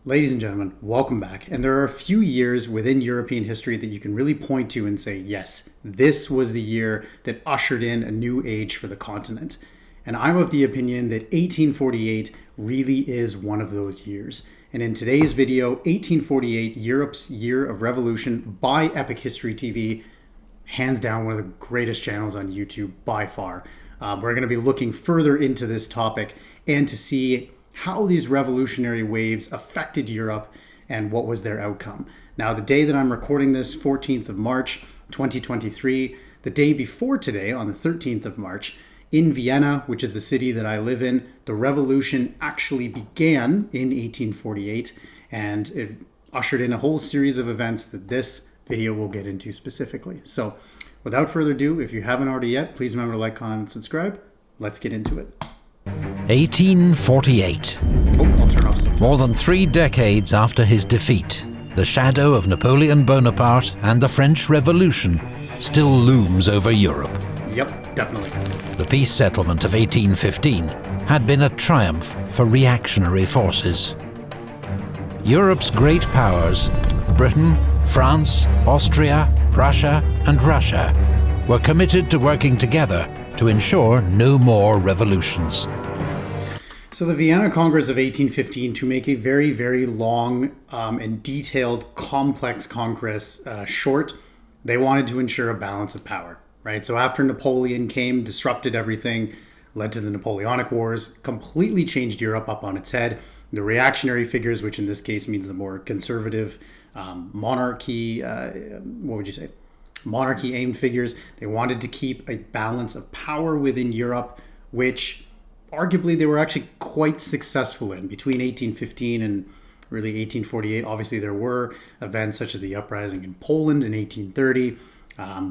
Ladies and gentlemen, welcome back. And there are a few years within European history that you can really point to and say, yes, this was the year that ushered in a new age for the continent. And I'm of the opinion that 1848 really is one of those years. And in today's video, 1848, Europe's Year of Revolution by Epic History TV, hands down one of the greatest channels on YouTube by far. We're going to be looking further into this topic and to see how these revolutionary waves affected Europe and what was their outcome. Now, the day that I'm recording this, 14th of March, 2023, the day before today, on the 13th of March, in Vienna, which is the city that I live in, the revolution actually began in 1848, and it ushered in a whole series of events that this video will get into specifically. So, without further ado, if you haven't already yet, please remember to like, comment, and subscribe. Let's get into it. 1848. I'll turn off. More than 3 decades after his defeat, the shadow of Napoleon Bonaparte and the French Revolution still looms over Europe. Yep, definitely. The peace settlement of 1815 had been a triumph for reactionary forces. Europe's great powers, Britain, France, Austria, Prussia, and Russia, were committed to working together to ensure no more revolutions. So the Vienna Congress of 1815, to make a very, very long and detailed, complex Congress short, they wanted to ensure a balance of power, right? So after Napoleon came, disrupted everything, led to the Napoleonic Wars, completely changed Europe up on its head. The reactionary figures, which in this case means the more conservative monarchy, monarchy-aimed figures, they wanted to keep a balance of power within Europe, which arguably they were actually quite successful in. Between 1815 and really 1848, obviously there were events such as the uprising in Poland in 1830,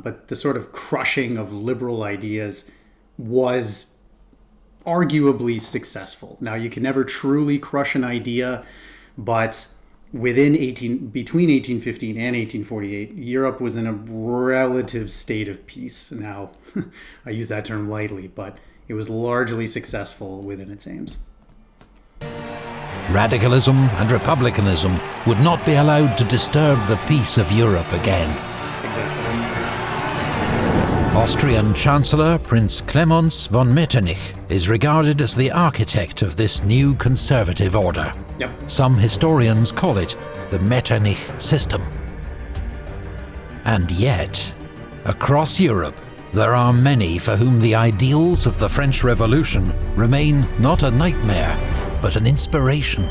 but the sort of crushing of liberal ideas was arguably successful. Now, you can never truly crush an idea, but between 1815 and 1848, Europe was in a relative state of peace. Now, I use that term lightly, but it was largely successful within its aims. Radicalism and republicanism would not be allowed to disturb the peace of Europe again. Exactly. Austrian Chancellor Prince Clemens von Metternich is regarded as the architect of this new conservative order. Yep. Some historians call it the Metternich system. And yet, across Europe, there are many for whom the ideals of the French Revolution remain not a nightmare, but an inspiration.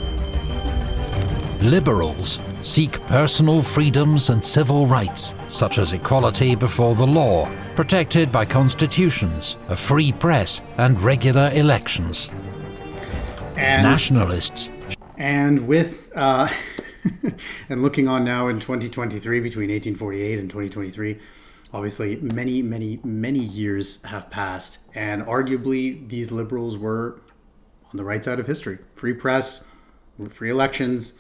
Liberals seek personal freedoms and civil rights, such as equality before the law, protected by constitutions, a free press, and regular elections. And nationalists. And with, and looking on now in 2023, between 1848 and 2023, obviously many, many, many years have passed, and arguably these liberals were on the right side of history. Free press, free elections,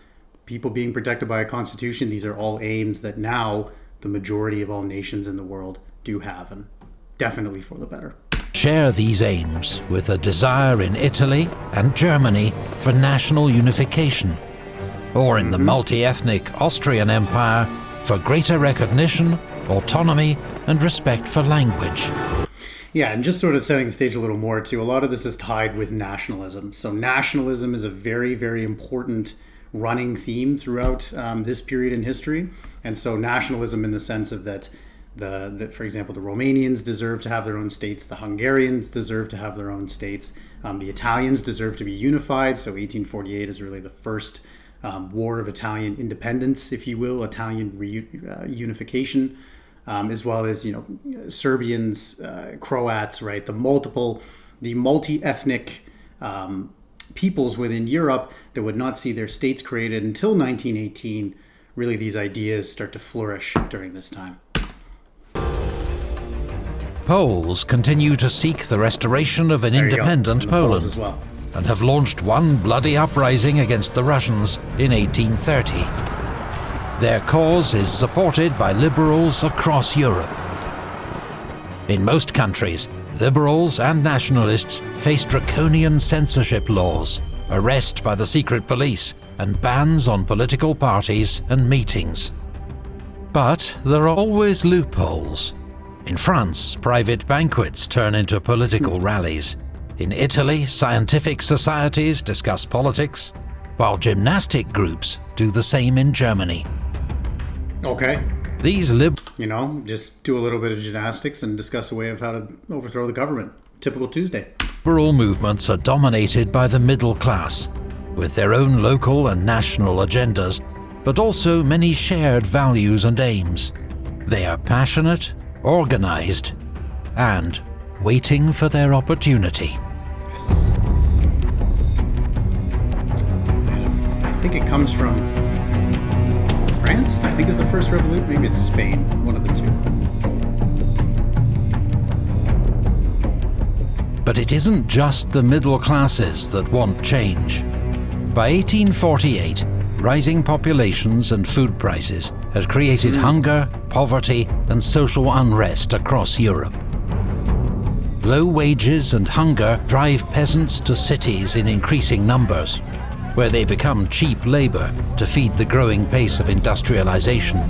people being protected by a constitution, these are all aims that now the majority of all nations in the world do have, and definitely for the better. Share these aims with a desire in Italy and Germany for national unification, or in the multi-ethnic Austrian Empire for greater recognition, autonomy, and respect for language. Yeah, and just sort of setting the stage a little more too, a lot of this is tied with nationalism. So nationalism is a very, very important running theme throughout this period in history. And so nationalism in the sense of that, for example, the Romanians deserve to have their own states, the Hungarians deserve to have their own states, the Italians deserve to be unified. So 1848 is really the first war of Italian independence, if you will, Italian unification. As well as, Serbians, Croats, right? The multi-ethnic peoples within Europe that would not see their states created until 1918. Really, these ideas start to flourish during this time. Poles continue to seek the restoration of an independent Poland as well, and have launched one bloody uprising against the Russians in 1830. Their cause is supported by liberals across Europe. In most countries, liberals and nationalists face draconian censorship laws, arrest by the secret police, and bans on political parties and meetings. But there are always loopholes. In France, private banquets turn into political rallies. In Italy, scientific societies discuss politics, while gymnastic groups do the same in Germany. Okay. These just do a little bit of gymnastics and discuss a way of how to overthrow the government. Typical Tuesday. liberal movements are dominated by the middle class, with their own local and national agendas, but also many shared values and aims. They are passionate, organized, and waiting for their opportunity. Yes. I think it comes from France. I think it's the first revolution. Maybe it's Spain. One of the two. But it isn't just the middle classes that want change. By 1848, rising populations and food prices had created hunger, poverty, and social unrest across Europe. Low wages and hunger drive peasants to cities in increasing numbers, where they become cheap labor to feed the growing pace of industrialization.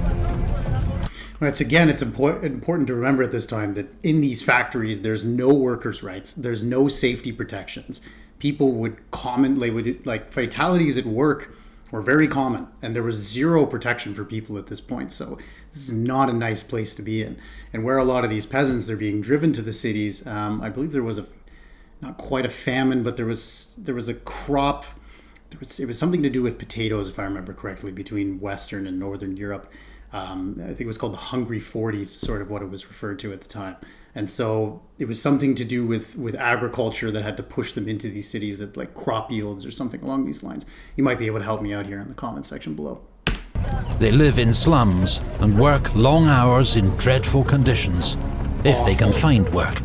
It's important to remember at this time that in these factories, there's no workers' rights. There's no safety protections. People would fatalities at work were very common, and there was zero protection for people at this point. So this is not a nice place to be in. And where a lot of these peasants, they're being driven to the cities. I believe there was not quite a famine, but there was a crop. It was something to do with potatoes, if I remember correctly, between Western and Northern Europe. I think it was called the Hungry 40s, sort of what it was referred to at the time. And so it was something to do with agriculture that had to push them into these cities, that like crop yields or something along these lines. You might be able to help me out here in the comment section below. They live in slums and work long hours in dreadful conditions, if they can find work.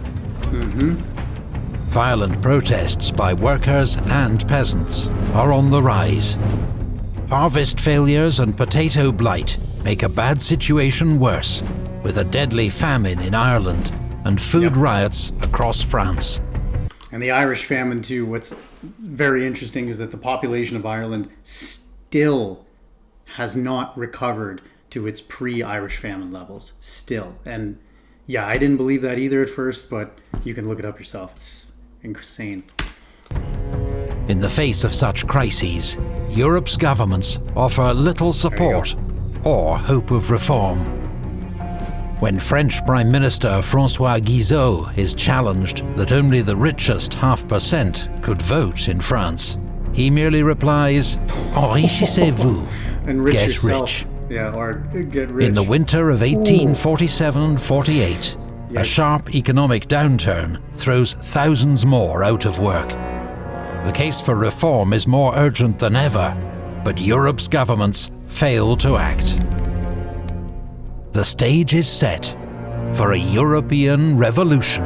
Violent protests by workers and peasants are on the rise. Harvest failures and potato blight make a bad situation worse, with a deadly famine in Ireland and food riots across France. And the Irish famine too. What's very interesting is that the population of Ireland still has not recovered to its pre-Irish famine levels. Still. And yeah, I didn't believe that either at first, but you can look it up yourself. It's insane. In the face of such crises, Europe's governments offer little support or hope of reform. When French Prime Minister François Guizot is challenged that only the richest 0.5% could vote in France, he merely replies, "Enrichissez-vous," Enrich get yourself. rich. Yeah, or get rich. In the winter of 1847-48, a sharp economic downturn throws thousands more out of work. The case for reform is more urgent than ever, but Europe's governments fail to act. The stage is set for a European revolution.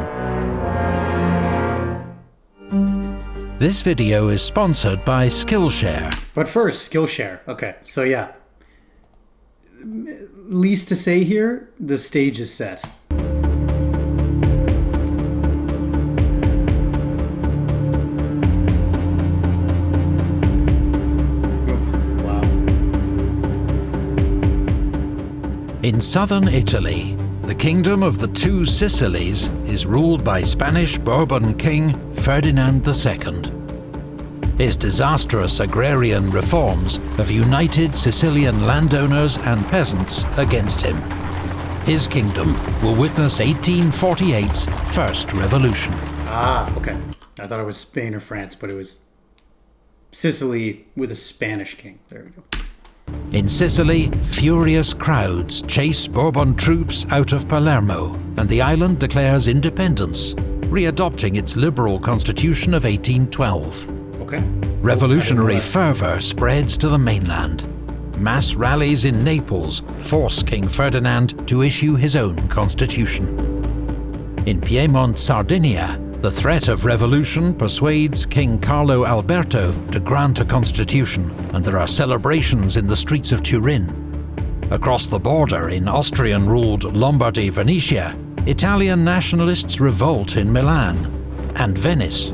This video is sponsored by Skillshare. But first, Skillshare. Okay, so yeah. Least to say here, the stage is set. In southern Italy, the Kingdom of the Two Sicilies is ruled by Spanish Bourbon King Ferdinand II. His disastrous agrarian reforms have united Sicilian landowners and peasants against him. His kingdom will witness 1848's first revolution. Ah, okay. I thought it was Spain or France, but it was Sicily with a Spanish king. There we go. In Sicily, furious crowds chase Bourbon troops out of Palermo, and the island declares independence, readopting its liberal constitution of 1812. Okay. Revolutionary fervour spreads to the mainland. Mass rallies in Naples force King Ferdinand to issue his own constitution. In Piedmont, Sardinia, the threat of revolution persuades King Carlo Alberto to grant a constitution, and there are celebrations in the streets of Turin. Across the border in Austrian-ruled Lombardy-Venetia, Italian nationalists revolt in Milan and Venice.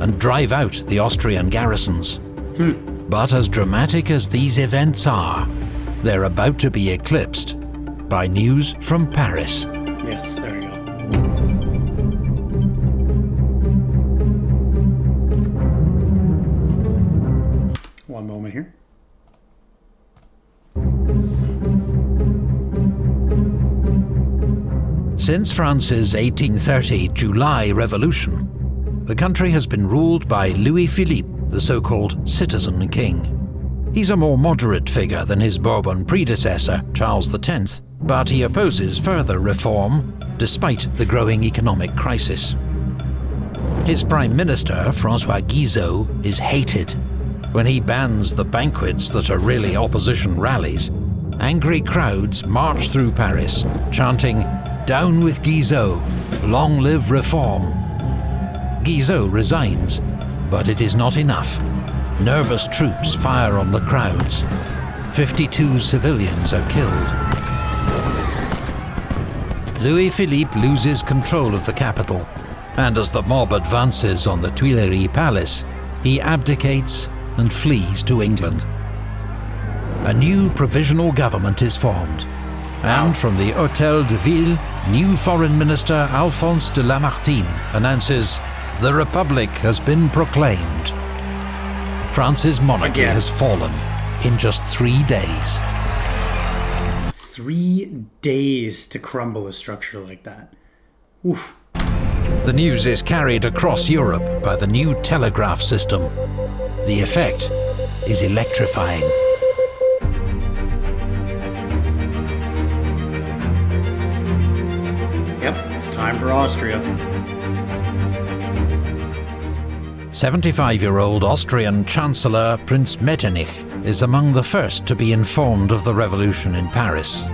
and drive out the Austrian garrisons. But as dramatic as these events are, they're about to be eclipsed by news from Paris. Yes, there you go. One moment here. Since France's 1830 July Revolution, the country has been ruled by Louis Philippe, the so-called citizen king. He's a more moderate figure than his Bourbon predecessor, Charles X, but he opposes further reform, despite the growing economic crisis. His Prime Minister, François Guizot, is hated. When he bans the banquets that are really opposition rallies, angry crowds march through Paris, chanting, "Down with Guizot, long live reform." Guizot resigns, but it is not enough. Nervous troops fire on the crowds. 52 civilians are killed. Louis Philippe loses control of the capital, and as the mob advances on the Tuileries Palace, he abdicates and flees to England. A new provisional government is formed, and from the Hôtel de Ville, new Foreign Minister Alphonse de Lamartine announces, "The Republic has been proclaimed." France's monarchy has fallen in just 3 days. 3 days to crumble a structure like that. Oof. The news is carried across Europe by the new telegraph system. The effect is electrifying. Yep, it's time for Austria. 75-year-old Austrian Chancellor Prince Metternich is among the first to be informed of the revolution in Paris.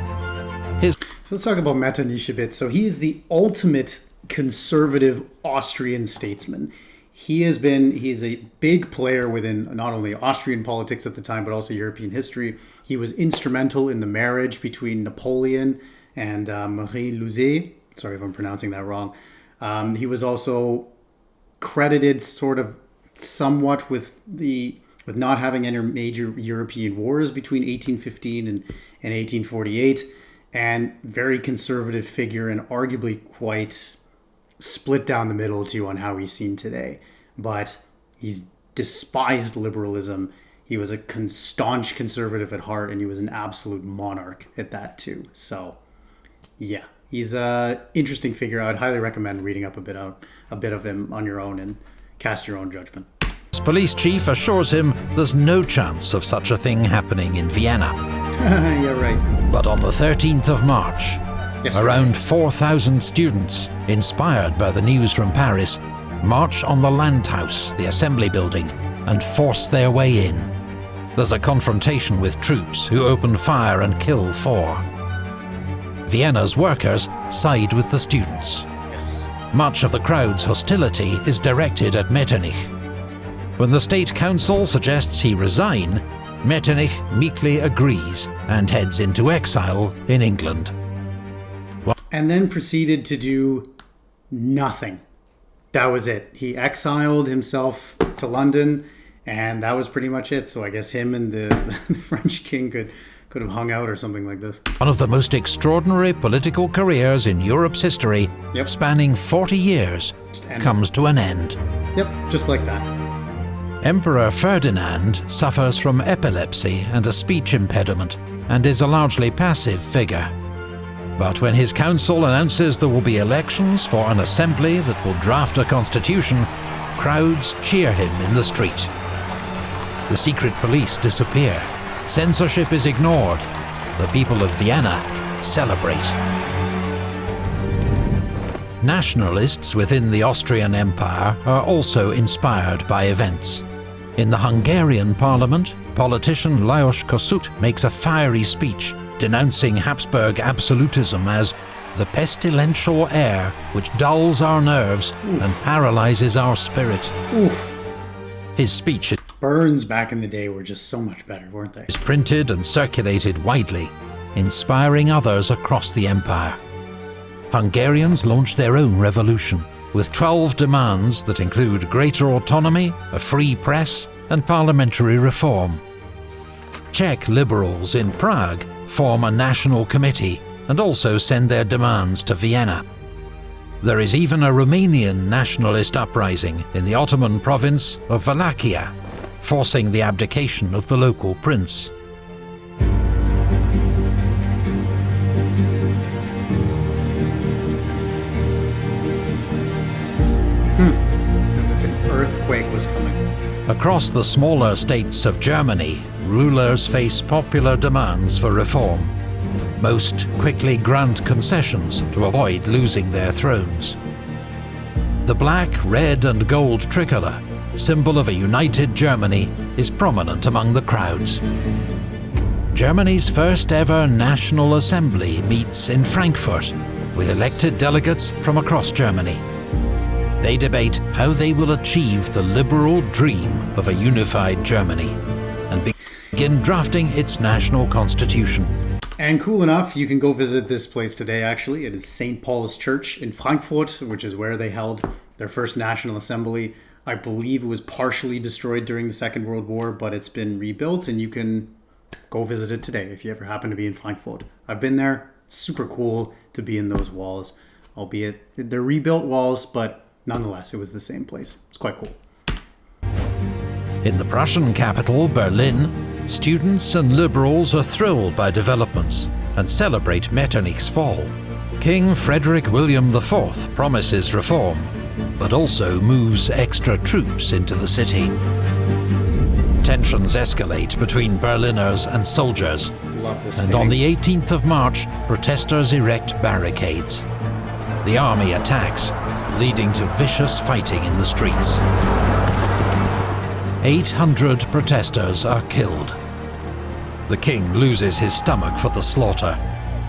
So let's talk about Metternich a bit. So he is the ultimate conservative Austrian statesman. He's a big player within not only Austrian politics at the time, but also European history. He was instrumental in the marriage between Napoleon and Marie-Louise. Sorry if I'm pronouncing that wrong. He was also credited sort of somewhat with not having any major European wars between 1815 and 1848, and very conservative figure and arguably quite split down the middle too on how he's seen today. But he's despised liberalism. He was a staunch conservative at heart, and he was an absolute monarch at that too. So yeah, he's an interesting figure. I would highly recommend reading up a bit of him on your own and cast your own judgment. Police chief assures him there's no chance of such a thing happening in Vienna. Yeah, right. But on the 13th of March, Yes, around 4,000 students, inspired by the news from Paris, march on the Landhaus, the assembly building, and force their way in. There's a confrontation with troops who open fire and kill 4. Vienna's workers side with the students. Yes. Much of the crowd's hostility is directed at Metternich. When the State Council suggests he resign, Metternich meekly agrees and heads into exile in England. And then proceeded to do nothing. That was it. He exiled himself to London, and that was pretty much it. So I guess him and the French king could have hung out or something like this. One of the most extraordinary political careers in Europe's history, spanning 40 years, comes to an end. Yep, just like that. Emperor Ferdinand suffers from epilepsy and a speech impediment, and is a largely passive figure. But when his council announces there will be elections for an assembly that will draft a constitution, crowds cheer him in the street. The secret police disappear. Censorship is ignored. The people of Vienna celebrate. Nationalists within the Austrian Empire are also inspired by events. In the Hungarian parliament, politician Lajos Kossuth makes a fiery speech denouncing Habsburg absolutism as the pestilential air which dulls our nerves and paralyzes our spirit. His speech Burns back in the day were just so much better, weren't they? is printed and circulated widely, inspiring others across the empire. Hungarians launched their own revolution, with 12 demands that include greater autonomy, a free press, and parliamentary reform. Czech liberals in Prague form a national committee and also send their demands to Vienna. There is even a Romanian nationalist uprising in the Ottoman province of Wallachia, forcing the abdication of the local prince. As if an earthquake was coming. Across the smaller states of Germany, rulers face popular demands for reform. Most quickly grant concessions to avoid losing their thrones. The black, red and gold tricolour, symbol of a united Germany, is prominent among the crowds. Germany's first ever National Assembly meets in Frankfurt, with elected delegates from across Germany. They debate how they will achieve the liberal dream of a unified Germany and begin drafting its national constitution. And cool enough, you can go visit this place today, actually. It is St. Paul's Church in Frankfurt, which is where they held their first National Assembly. I believe it was partially destroyed during the Second World War, but it's been rebuilt, and you can go visit it today if you ever happen to be in Frankfurt. I've been there. It's super cool to be in those walls, albeit they're rebuilt walls, but nonetheless, it was the same place. It's quite cool. In the Prussian capital, Berlin, students and liberals are thrilled by developments and celebrate Metternich's fall. King Frederick William IV promises reform, but also moves extra troops into the city. Tensions escalate between Berliners and soldiers, and on the 18th of March, protesters erect barricades. The army attacks, leading to vicious fighting in the streets. 800 protesters are killed. The king loses his stomach for the slaughter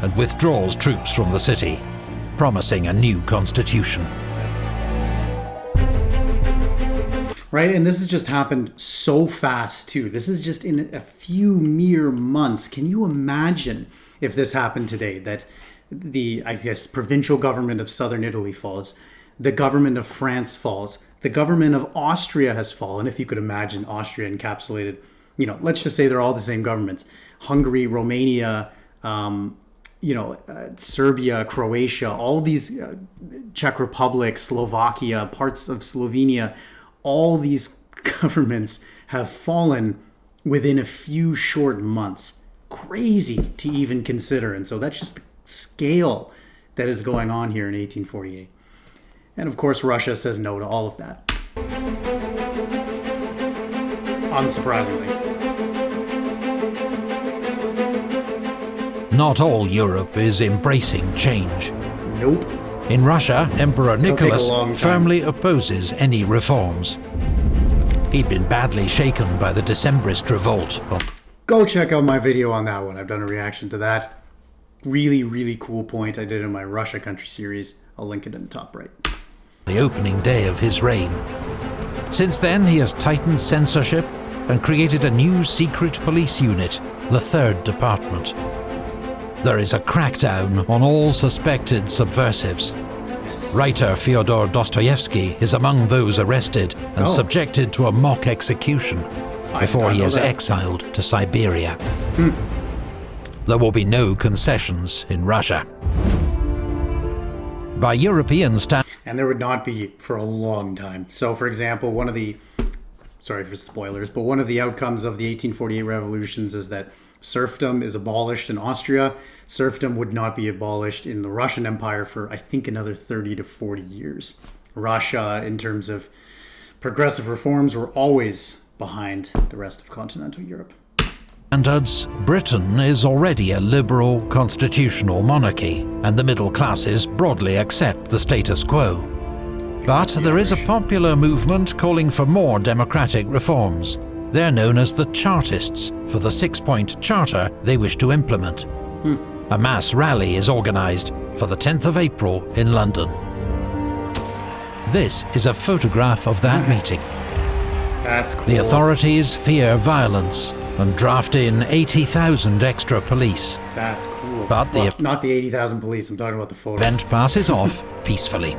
and withdraws troops from the city, promising a new constitution. Right, and this has just happened so fast too. This is just in a few mere months. Can you imagine if this happened today, that the, I guess, provincial government of southern Italy falls, the government of France falls, the government of Austria has fallen, if you could imagine Austria encapsulated, let's just say they're all the same governments. Hungary, Romania, Serbia, Croatia, all these, Czech Republic, Slovakia, parts of Slovenia, all these governments have fallen within a few short months. Crazy to even consider. And so that's just the scale that is going on here in 1848. And of course, Russia says no to all of that. Unsurprisingly. Not all Europe is embracing change. Nope. In Russia, Emperor Nicholas firmly time. opposes any reforms. He'd been badly shaken by the Decembrist revolt. Go check out my video on that one. I've done a reaction to that. Really, really cool point I did in my Russia Country series. I'll link it in the top right. The opening day of his reign. Since then, he has tightened censorship and created a new secret police unit, the 3rd Department. There is a crackdown on all suspected subversives. Yes. Writer Fyodor Dostoevsky is among those arrested and subjected to a mock execution before he is exiled to Siberia. There will be no concessions in Russia. By European standards. And there would not be for a long time. So, for example, one of the outcomes of the 1848 revolutions is that serfdom is abolished in Austria. Serfdom would not be abolished in the Russian Empire for, I think, another 30 to 40 years. Russia, in terms of progressive reforms, were always behind the rest of continental Europe. Standards, Britain is already a liberal constitutional monarchy, and the middle classes broadly accept the status quo. But there is a popular movement calling for more democratic reforms. They're known as the Chartists, for the 6-point charter they wish to implement. A mass rally is organised for the 10th of April in London. This is a photograph of that meeting. That's cool. The authorities fear violence and draft in 80,000 extra police. That's cool. But not the 80,000 police, I'm talking about the photo. Event passes off peacefully.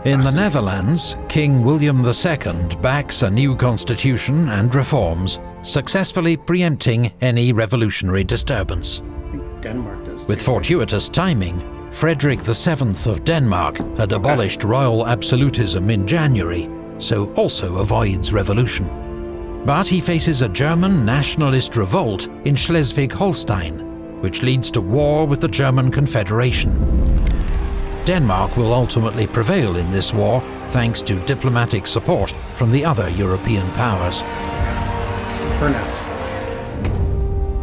In the Netherlands, King William II backs a new constitution and reforms, successfully preempting any revolutionary disturbance. I think Denmark does. With fortuitous timing, Frederick VII of Denmark had abolished royal absolutism in January, so also avoids revolution. But he faces a German nationalist revolt in Schleswig-Holstein, which leads to war with the German Confederation. Denmark will ultimately prevail in this war thanks to diplomatic support from the other European powers. For now.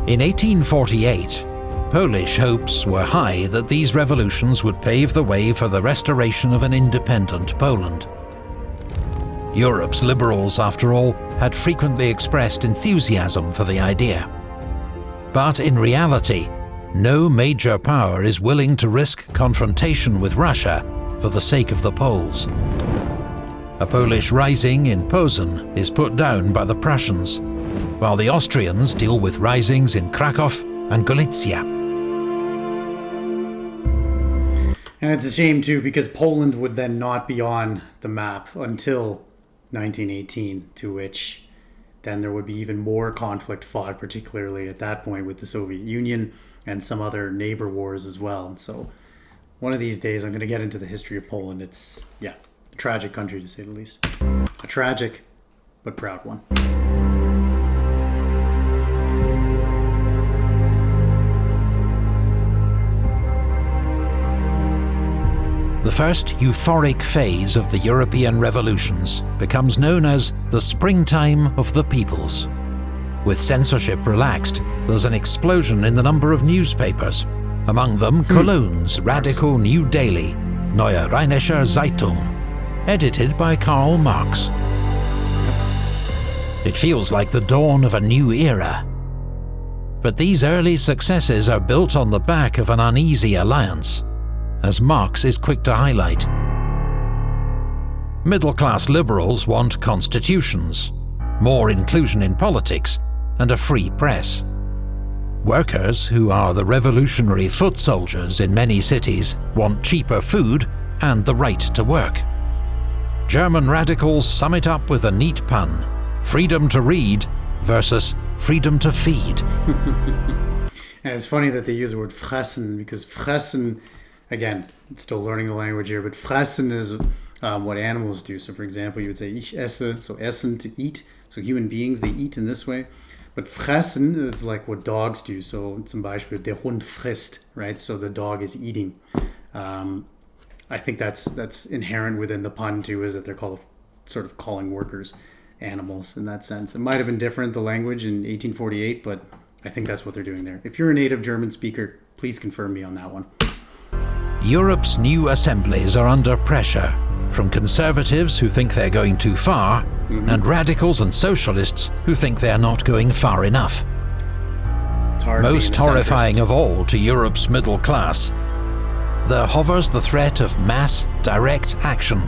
In 1848, Polish hopes were high that these revolutions would pave the way for the restoration of an independent Poland. Europe's liberals, after all, had frequently expressed enthusiasm for the idea. But in reality, no major power is willing to risk confrontation with Russia for the sake of the Poles. A Polish rising in Posen is put down by the Prussians, while the Austrians deal with risings in Krakow and Galicia. And it's a shame too, because Poland would then not be on the map until 1918, to which then there would be even more conflict fought, particularly at that point with the Soviet Union and some other neighbor wars as well. And so one of these days I'm going to get into the history of Poland. It's, a tragic country to say the least. A tragic but proud one. The first euphoric phase of the European revolutions becomes known as the springtime of the peoples. With censorship relaxed, there's an explosion in the number of newspapers, among them Cologne's radical new daily, Neue Rheinische Zeitung, edited by Karl Marx. It feels like the dawn of a new era. But these early successes are built on the back of an uneasy alliance, as Marx is quick to highlight. Middle-class liberals want constitutions, more inclusion in politics, and a free press. Workers, who are the revolutionary foot soldiers in many cities, want cheaper food and the right to work. German radicals sum it up with a neat pun: freedom to read versus freedom to feed. And it's funny that they use the word fressen, because fressen, again, still learning the language here, but fressen is what animals do. So for example, you would say ich esse, so essen, to eat. So human beings, they eat in this way. But fressen is like what dogs do. So zum Beispiel, der Hund frisst, right? So the dog is eating. I think that's inherent within the pun too, is that they're sort of calling workers animals in that sense. It might have been different, the language in 1848, but I think that's what they're doing there. If you're a native German speaker, please confirm me on that one. Europe's new assemblies are under pressure from conservatives who think they're going too far, and radicals and socialists who think they're not going far enough. Most horrifying of all to Europe's middle class, there hovers the threat of mass, direct action,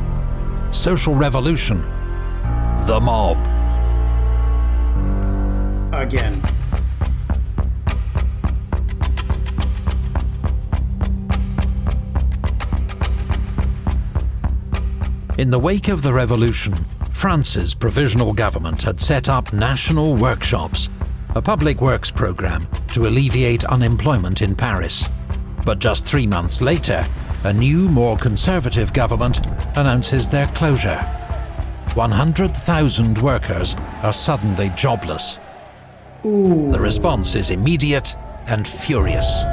social revolution, the mob. Again. In the wake of the revolution, France's provisional government had set up national workshops, a public works program to alleviate unemployment in Paris. But just 3 months later, a new, more conservative government announces their closure. 100,000 workers are suddenly jobless. Ooh. The response is immediate and furious.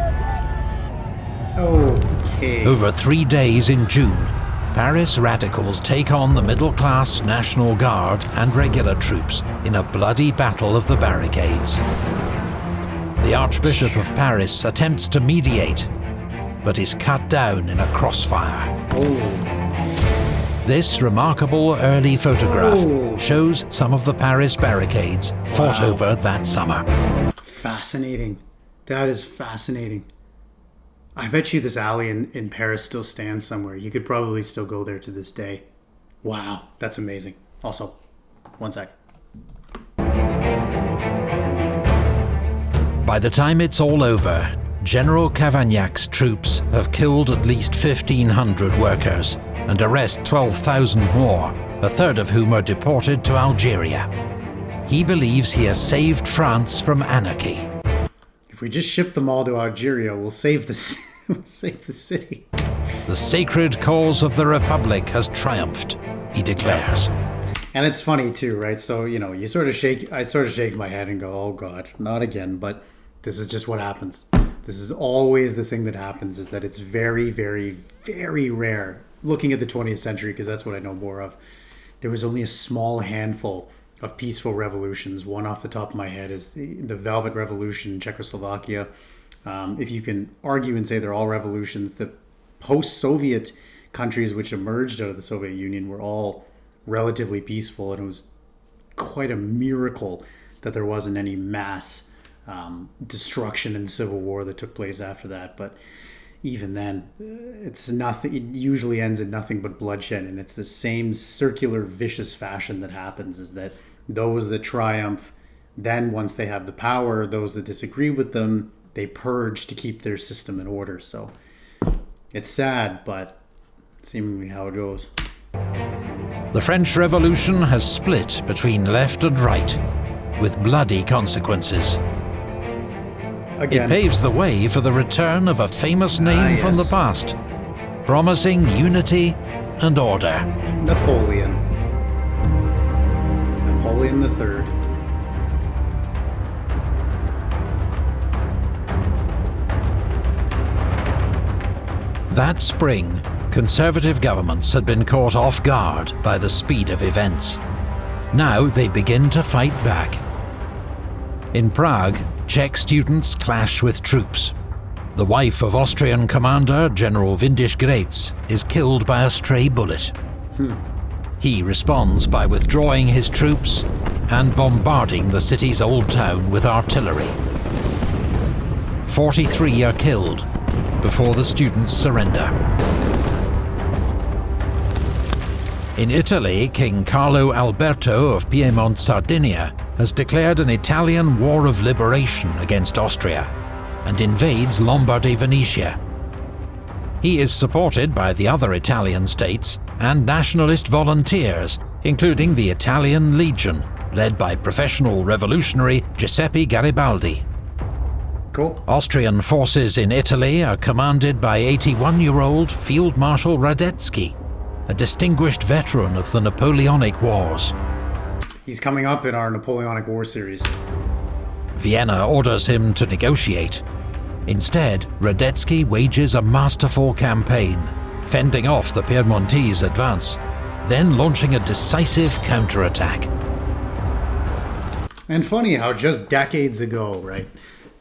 Okay. Over 3 days in June, Paris radicals take on the middle-class National Guard and regular troops in a bloody battle of the barricades. The Archbishop of Paris attempts to mediate, but is cut down in a crossfire. This remarkable early photograph shows some of the Paris barricades fought over that summer. Fascinating. That is fascinating. I bet you this alley in Paris still stands somewhere. You could probably still go there to this day. Wow, that's amazing. Also, one sec. By the time it's all over, General Cavaignac's troops have killed at least 1,500 workers, and arrest 12,000 more, a third of whom are deported to Algeria. He believes he has saved France from anarchy. If we just ship them all to Algeria, we'll save the we'll save the city. The sacred cause of the Republic has triumphed, he declares. And it's funny too, right? So, I sort of shake my head and go, oh God, not again. But this is just what happens. This is always the thing that happens, is that it's very, very, very rare. Looking at the 20th century, because that's what I know more of, there was only a small handful of peaceful revolutions. One off the top of my head is the Velvet Revolution in Czechoslovakia. If you can argue and say they're all revolutions, the post-Soviet countries which emerged out of the Soviet Union were all relatively peaceful, and it was quite a miracle that there wasn't any mass destruction and civil war that took place after that. But even then, it's nothing. It usually ends in nothing but bloodshed, and it's the same circular vicious fashion that happens, is that those that triumph, then once they have the power, those that disagree with them, they purge to keep their system in order. So it's sad, but seemingly how it goes. The French Revolution has split between left and right, with bloody consequences. Again, it paves the way for the return of a famous name from the past, promising unity and order. Napoleon III. That spring, conservative governments had been caught off guard by the speed of events. Now they begin to fight back. In Prague, Czech students clash with troops. The wife of Austrian commander General Windisch-Graetz is killed by a stray bullet. He responds by withdrawing his troops and bombarding the city's old town with artillery. 43 are killed before the students surrender. In Italy, King Carlo Alberto of Piedmont, Sardinia, has declared an Italian war of liberation against Austria and invades Lombardy Venetia. He is supported by the other Italian states and nationalist volunteers, including the Italian Legion, led by professional revolutionary Giuseppe Garibaldi. Cool. Austrian forces in Italy are commanded by 81-year-old Field Marshal Radetzky, a distinguished veteran of the Napoleonic Wars. He's coming up in our Napoleonic War series. Vienna orders him to negotiate. Instead, Radetzky wages a masterful campaign, fending off the Piedmontese advance, then launching a decisive counterattack. And funny how just decades ago, right?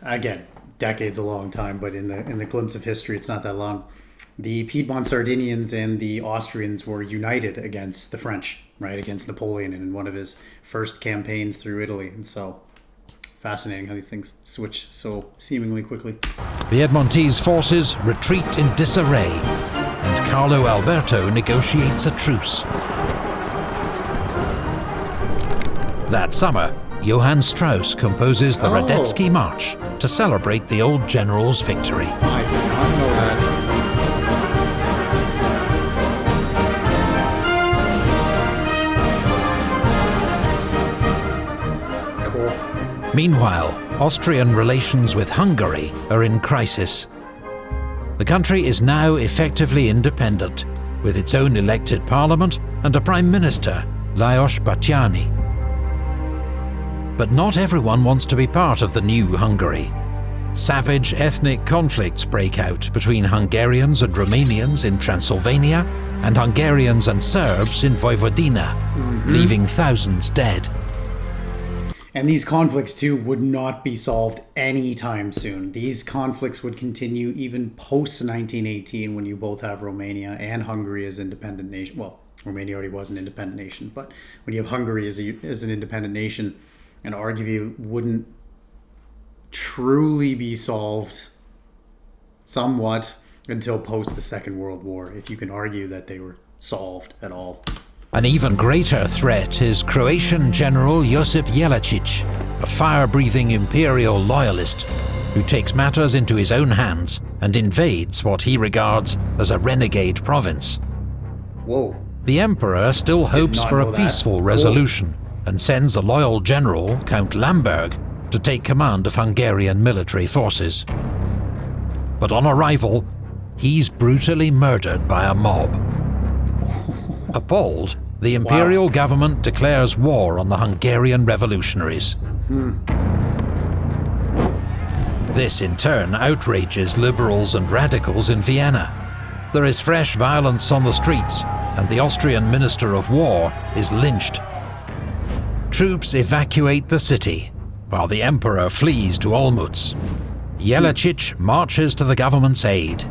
Again, decades a long time, but in the glimpse of history, it's not that long. The Piedmont Sardinians and the Austrians were united against the French, right? Against Napoleon in one of his first campaigns through Italy. And so, fascinating how these things switch so seemingly quickly. Piedmontese forces retreat in disarray, and Carlo Alberto negotiates a truce. That summer, Johann Strauss composes the Radetzky March to celebrate the old general's victory. I did not know that. Cool. Meanwhile, Austrian relations with Hungary are in crisis. The country is now effectively independent, with its own elected parliament and a prime minister, Lajos Batthyány. But not everyone wants to be part of the new Hungary. Savage ethnic conflicts break out between Hungarians and Romanians in Transylvania and Hungarians and Serbs in Vojvodina, leaving thousands dead. And these conflicts, too, would not be solved anytime soon. These conflicts would continue even post-1918, when you both have Romania and Hungary as independent nation. Well, Romania already was an independent nation, but when you have Hungary as an independent nation, and arguably wouldn't truly be solved somewhat until post the Second World War, if you can argue that they were solved at all. An even greater threat is Croatian General Josip Jelačić, a fire-breathing imperial loyalist who takes matters into his own hands and invades what he regards as a renegade province. Whoa. The Emperor still hopes not for know a that. peaceful resolution and sends a loyal general, Count Lamberg, to take command of Hungarian military forces. But on arrival, he's brutally murdered by a mob. Appalled, the imperial government declares war on the Hungarian revolutionaries. This in turn outrages liberals and radicals in Vienna. There is fresh violence on the streets, and the Austrian Minister of War is lynched. Troops evacuate the city, while the Emperor flees to Olmütz. Jelačić marches to the government's aid.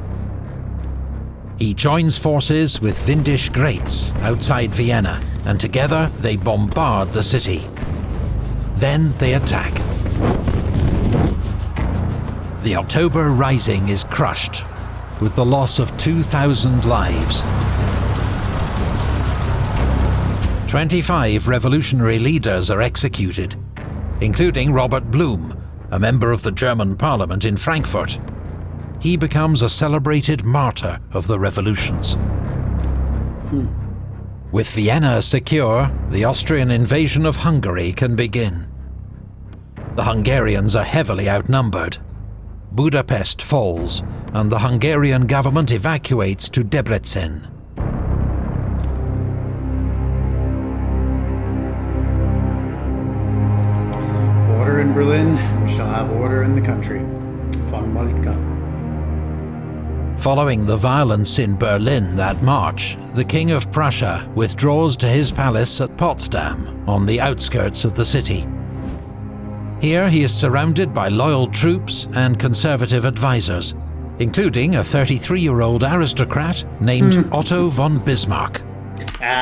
He joins forces with Windisch Graetz outside Vienna, and together they bombard the city. Then they attack. The October Rising is crushed, with the loss of 2,000 lives. 25 revolutionary leaders are executed, including Robert Blum, a member of the German parliament in Frankfurt. He becomes a celebrated martyr of the revolutions. With Vienna secure, the Austrian invasion of Hungary can begin. The Hungarians are heavily outnumbered. Budapest falls, and the Hungarian government evacuates to Debrecen. Order in Berlin, we shall have order in the country. Von Moltke. Following the violence in Berlin that March, the King of Prussia withdraws to his palace at Potsdam, on the outskirts of the city. Here he is surrounded by loyal troops and conservative advisors, including a 33-year-old aristocrat named Otto von Bismarck.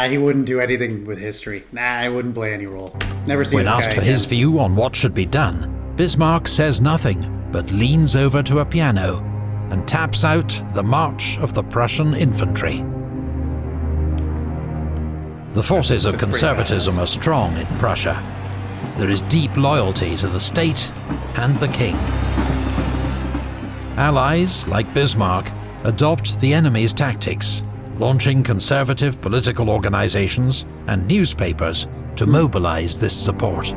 He wouldn't do anything with history. He wouldn't play any role. Never seen When this asked guy for again. his view on what should be done, Bismarck says nothing, but leans over to a piano and taps out the March of the Prussian Infantry. The forces of That's pretty conservatism badass. are strong in Prussia. There is deep loyalty to the state and the king. Allies, like Bismarck, adopt the enemy's tactics, launching conservative political organizations and newspapers to mobilize this support.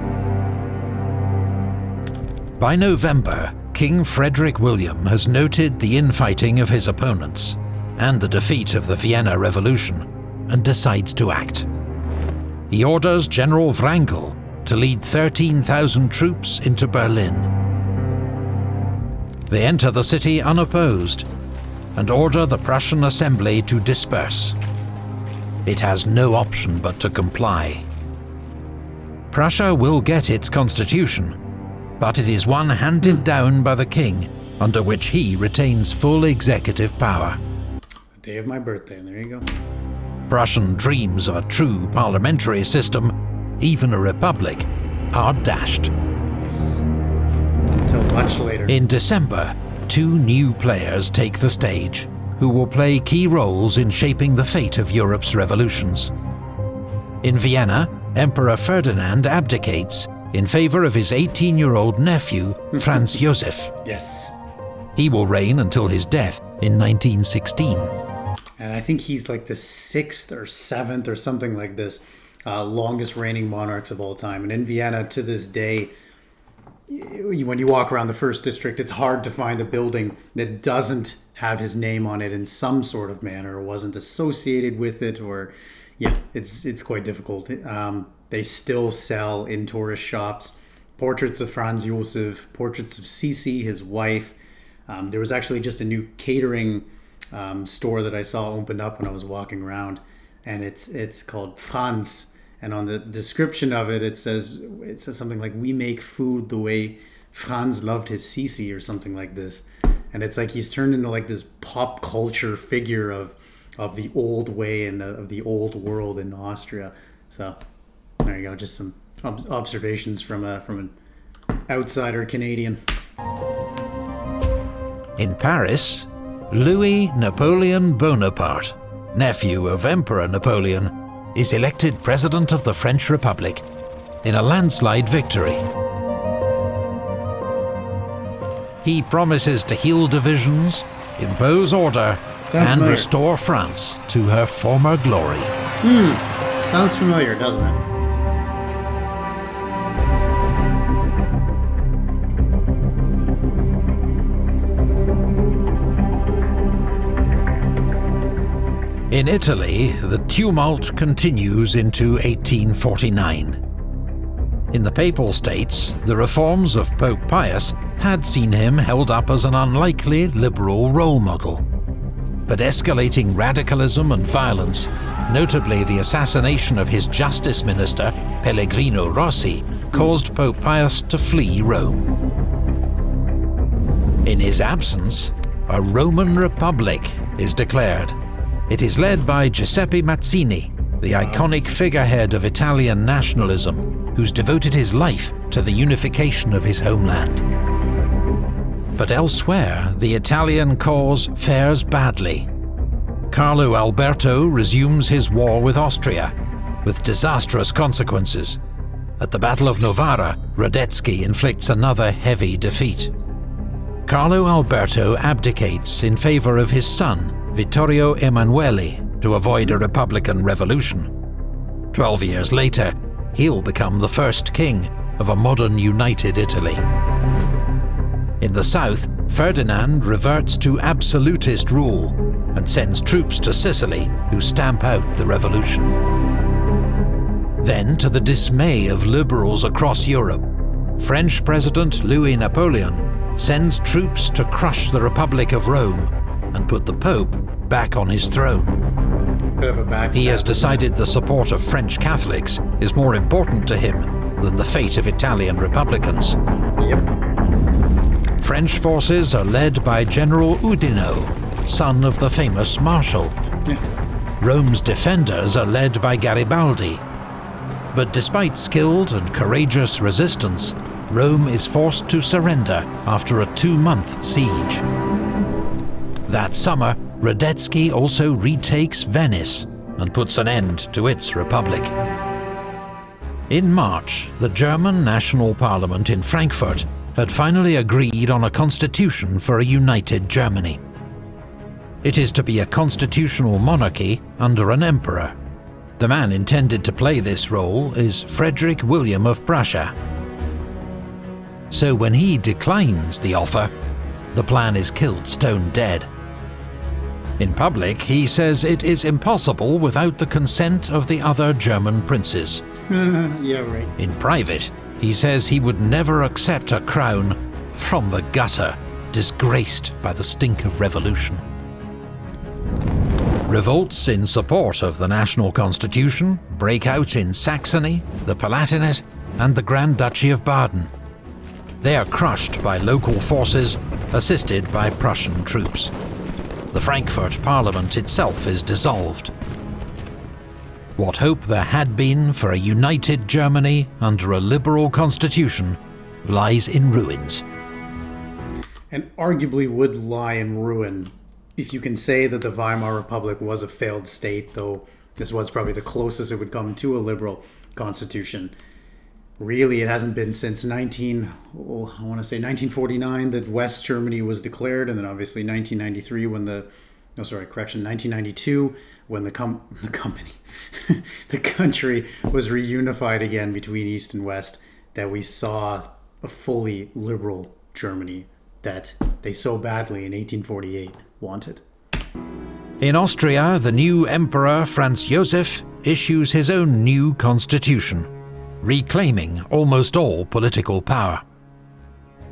By November, King Frederick William has noted the infighting of his opponents and the defeat of the Vienna Revolution, and decides to act. He orders General Wrangel to lead 13,000 troops into Berlin. They enter the city unopposed and order the Prussian assembly to disperse. It has no option but to comply. Prussia will get its constitution, but it is one handed down by the king, under which he retains full executive power. The day of my birthday, there you go. Prussian dreams of a true parliamentary system, even a republic, are dashed. Yes. Until much later. In December, 2 new players take the stage, who will play key roles in shaping the fate of Europe's revolutions. In Vienna, Emperor Ferdinand abdicates in favor of his 18-year-old nephew, Franz Josef. Yes. He will reign until his death in 1916. And I think he's like the 6th or 7th or something like this, longest reigning monarchs of all time. And in Vienna, to this day, when you walk around the first district, it's hard to find a building that doesn't have his name on it in some sort of manner, or wasn't associated with it, or it's quite difficult. They still sell in tourist shops portraits of Franz Josef, portraits of Sisi, his wife. There was actually just a new catering store that I saw opened up when I was walking around, and it's called Franz. And on the description of it, it says something like, "We make food the way Franz loved his Sisi," or something like this. And it's like he's turned into like this pop culture figure of the old way and of the old world in Austria. So there you go, just some observations from an outsider Canadian. In Paris, Louis Napoleon Bonaparte, nephew of Emperor Napoleon, is elected President of the French Republic in a landslide victory. He promises to heal divisions, impose order, and familiar. restore France to her former glory. Sounds familiar, doesn't it? In Italy, the tumult continues into 1849. In the Papal States, the reforms of Pope Pius had seen him held up as an unlikely liberal role model. But escalating radicalism and violence, notably the assassination of his justice minister, Pellegrino Rossi, caused Pope Pius to flee Rome. In his absence, a Roman Republic is declared. It is led by Giuseppe Mazzini, the iconic figurehead of Italian nationalism, who's devoted his life to the unification of his homeland. But elsewhere, the Italian cause fares badly. Carlo Alberto resumes his war with Austria, with disastrous consequences. At the Battle of Novara, Radetzky inflicts another heavy defeat. Carlo Alberto abdicates in favor of his son, Vittorio Emanuele, to avoid a republican revolution. 12 years later, he'll become the first king of a modern united Italy. In the south, Ferdinand reverts to absolutist rule and sends troops to Sicily who stamp out the revolution. Then, to the dismay of liberals across Europe, French President Louis Napoleon sends troops to crush the Republic of Rome and put the Pope back on his throne. Bit of a backstab. He has decided the support of French Catholics is more important to him than the fate of Italian Republicans. Yep. French forces are led by General Oudinot, son of the famous Marshal. Yeah. Rome's defenders are led by Garibaldi. But despite skilled and courageous resistance, Rome is forced to surrender after a 2-month siege. That summer, Radetzky also retakes Venice and puts an end to its republic. In March, the German National Parliament in Frankfurt had finally agreed on a constitution for a united Germany. It is to be a constitutional monarchy under an emperor. The man intended to play this role is Frederick William of Prussia. So when he declines the offer, the plan is killed stone dead. In public, he says it is impossible without the consent of the other German princes. Yeah, right. In private, he says he would never accept a crown from the gutter, disgraced by the stink of revolution. Revolts in support of the national constitution break out in Saxony, the Palatinate, and the Grand Duchy of Baden. They are crushed by local forces, assisted by Prussian troops. The Frankfurt Parliament itself is dissolved. What hope there had been for a united Germany under a liberal constitution lies in ruins. And arguably would lie in ruin if you can say that the Weimar Republic was a failed state, though this was probably the closest it would come to a liberal constitution. Really, it hasn't been since 1949 that West Germany was declared, and then obviously 1993 when 1992 when the country was reunified again between East and West, that we saw a fully liberal Germany that they so badly in 1848 wanted. In Austria, the new Emperor Franz Joseph issues his own new constitution, reclaiming almost all political power.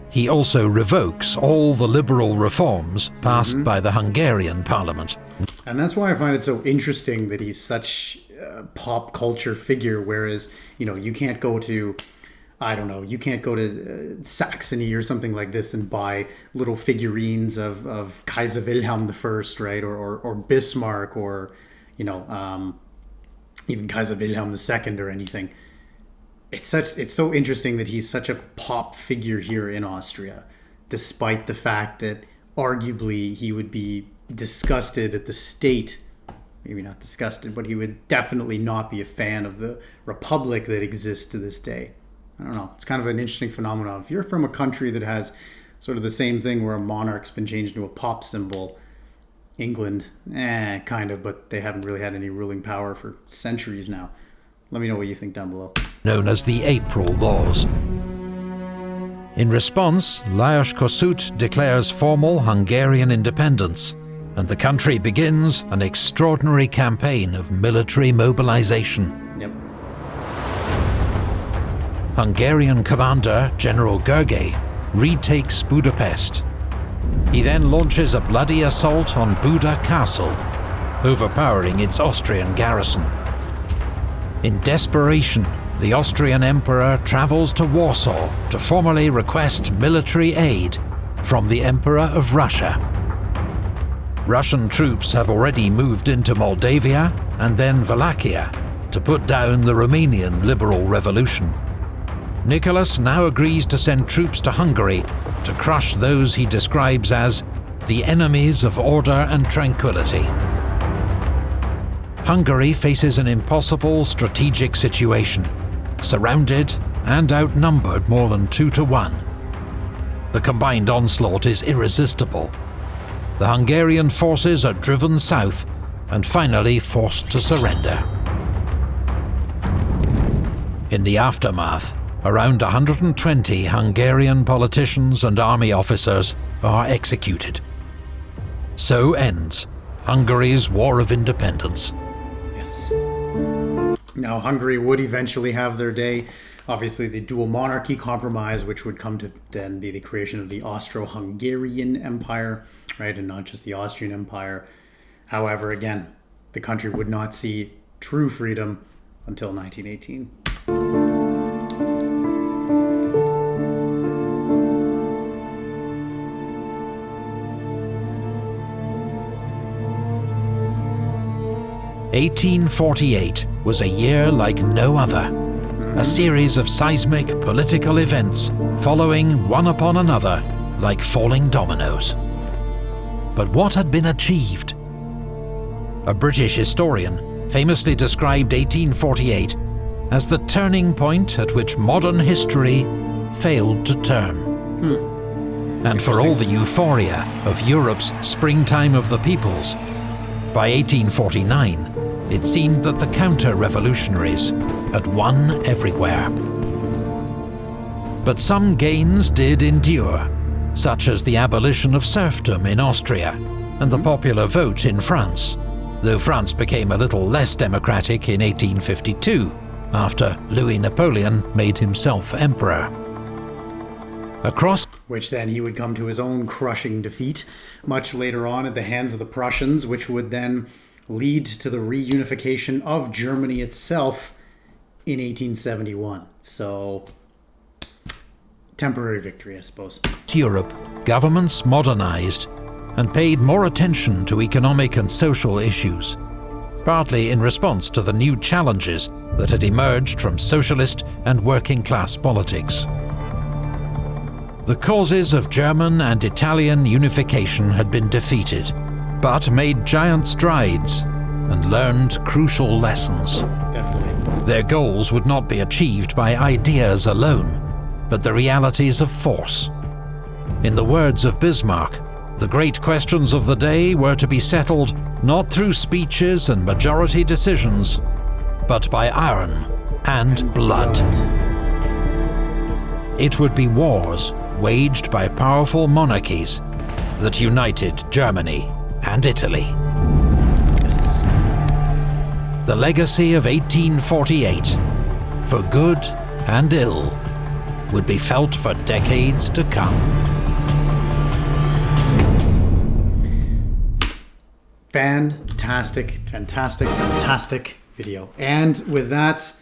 He also revokes all the liberal reforms passed by the Hungarian parliament. And that's why I find it so interesting that he's such a pop culture figure, whereas, you can't go to, Saxony or something like this and buy little figurines of Kaiser Wilhelm I, right? Or Bismarck, or, even Kaiser Wilhelm II or anything. It's so interesting that he's such a pop figure here in Austria, despite the fact that arguably he would be disgusted at the state, maybe not disgusted, but he would definitely not be a fan of the republic that exists to this day. I don't know. It's kind of an interesting phenomenon. If you're from a country that has Sort of the same thing where a monarch's been changed into a pop symbol. England, kind of, but they haven't really had any ruling power for centuries now. Let me know what you think down below. Known as the April Laws. In response, Lajos Kossuth declares formal Hungarian independence, and the country begins an extraordinary campaign of military mobilization. Yep. Hungarian commander General Gergely retakes Budapest. He then launches a bloody assault on Buda Castle, overpowering its Austrian garrison. In desperation, the Austrian Emperor travels to Warsaw to formally request military aid from the Emperor of Russia. Russian troops have already moved into Moldavia and then Wallachia to put down the Romanian liberal revolution. Nicholas now agrees to send troops to Hungary to crush those he describes as the enemies of order and tranquility. Hungary faces an impossible strategic situation, surrounded and outnumbered more than 2-1. The combined onslaught is irresistible. The Hungarian forces are driven south and finally forced to surrender. In the aftermath, around 120 Hungarian politicians and army officers are executed. So ends Hungary's War of Independence. Yes. Now, Hungary would eventually have their day. Obviously, the dual monarchy compromise, which would come to then be the creation of the Austro-Hungarian Empire, right, and not just the Austrian Empire. However, again, the country would not see true freedom until 1918. "1848 was a year like no other, a series of seismic political events following one upon another like falling dominoes. But what had been achieved? A British historian famously described 1848 as the turning point at which modern history failed to turn. And for all the euphoria of Europe's springtime of the peoples, by 1849, it seemed that the counter-revolutionaries had won everywhere. But some gains did endure, such as the abolition of serfdom in Austria and the popular vote in France, though France became a little less democratic in 1852, after Louis Napoleon made himself emperor. Across which then he would come to his own crushing defeat much later on at the hands of the Prussians, which would then lead to the reunification of Germany itself in 1871. So, temporary victory, I suppose. Europe, governments modernized and paid more attention to economic and social issues, partly in response to the new challenges that had emerged from socialist and working-class politics. The causes of German and Italian unification had been defeated, but made giant strides and learned crucial lessons. Definitely. Their goals would not be achieved by ideas alone, but the realities of force. In the words of Bismarck, the great questions of the day were to be settled not through speeches and majority decisions, but by iron and blood. It would be wars waged by powerful monarchies that united Germany and Italy. Yes. The legacy of 1848, for good and ill, would be felt for decades to come. Fantastic video. And with that,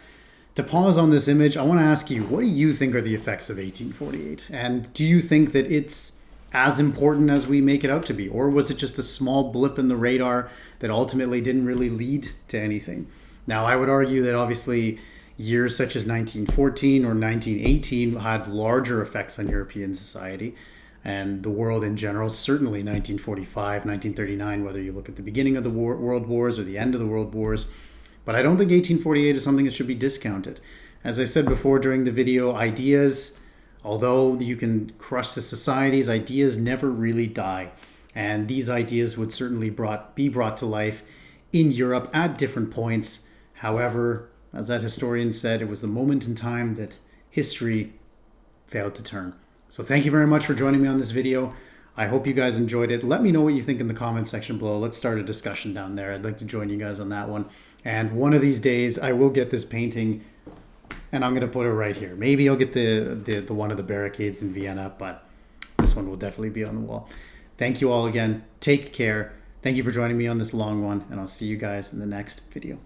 to pause on this image, I want to ask you, what do you think are the effects of 1848? And do you think that it's as important as we make it out to be? Or was it just a small blip in the radar that ultimately didn't really lead to anything? Now, I would argue that obviously years such as 1914 or 1918 had larger effects on European society and the world in general. Certainly 1945, 1939, whether you look at the beginning of the world wars or the end of the world wars. But I don't think 1848 is something that should be discounted. As I said before during the video, ideas Although you can crush the societies, ideas never really die. And these ideas would certainly be brought to life in Europe at different points. However, as that historian said, it was the moment in time that history failed to turn. So thank you very much for joining me on this video. I hope you guys enjoyed it. Let me know what you think in the comment section below. Let's start a discussion down there. I'd like to join you guys on that one. And one of these days, I will get this painting, and I'm going to put it right here. Maybe I'll get the one of the barricades in Vienna, but this one will definitely be on the wall. Thank you all again. Take care. Thank you for joining me on this long one, and I'll see you guys in the next video.